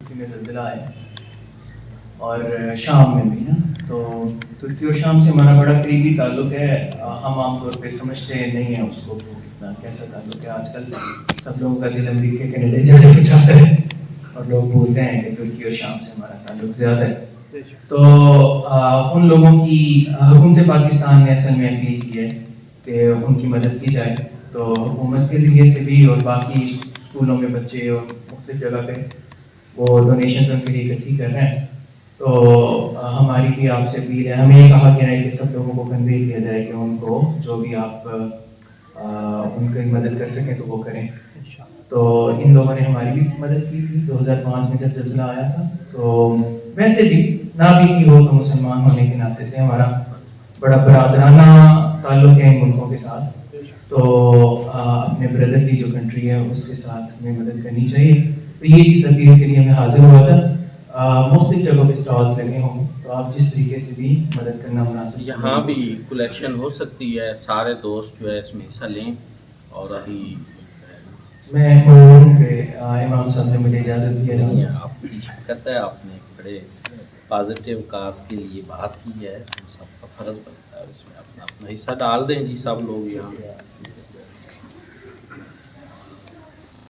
میں زلزلہ آیا اور شام میں بھی نا، تو ترکی اور شام سے ہمارا بڑا قریبی تعلق ہے. ہم عام طور پہ سمجھتے نہیں ہیں اس کو کتنا کیسا تعلق ہے. آج کل سب لوگوں کا دل امریکہ کینیڈا جانے کو چاہتا ہے اور لوگ بولتے ہیں کہ ترکی اور شام سے ہمارا تعلق زیادہ ہے. تو ان لوگوں کی حکومت پاکستان نے اصل میں اپیل کی ہے کہ ان کی مدد کی جائے. تو حکومت کے ذریعے سے بھی اور باقی اسکولوں میں بچے اور مختلف جگہ پہ وہ ڈونیشنز ان کے لیے اکٹھی کر رہے ہیں. تو ہماری بھی آپ سے اپیل ہے، ہمیں یہ کہا گیا ہے کہ سب لوگوں کو کنوے کیا جائے کہ ان کو جو بھی آپ ان کی مدد کر سکیں تو وہ کریں. تو ان لوگوں نے ہماری بھی مدد کی تھی 2005 میں جب زلزلہ آیا تھا. تو ویسے بھی نہ بھی کی ہو تو مسلمان ہونے کے ناطے سے ہمارا بڑا برادرانہ تعلق ہے ان ملکوں کے ساتھ. تو اپنے بردر کی جو کنٹری ہے اس کے ساتھ ہمیں مدد کرنی چاہیے. تو یہ اس اپیل کے لیے ہمیں حاضر ہوا تھا. مختلف جگہوں پہ اسٹالز لگے ہوں گے تو آپ جس طریقے سے بھی مدد کرنا مناسب. یہاں بھی کلیکشن ہو سکتی ہے، سارے دوست جو ہے اس میں حصہ لیں. اور ابھی میں ہوں کہ امام صاحب نے مجھے اجازت دی نہیں ہے. ہے، آپ کی شرکت ہے، آپ نے بڑے پازیٹیو کاز کے لیے بات کی ہے. ہم سب کا فرض بنتا ہے اس میں اپنا اپنا حصہ ڈال دیں جی سب لوگ یہاں.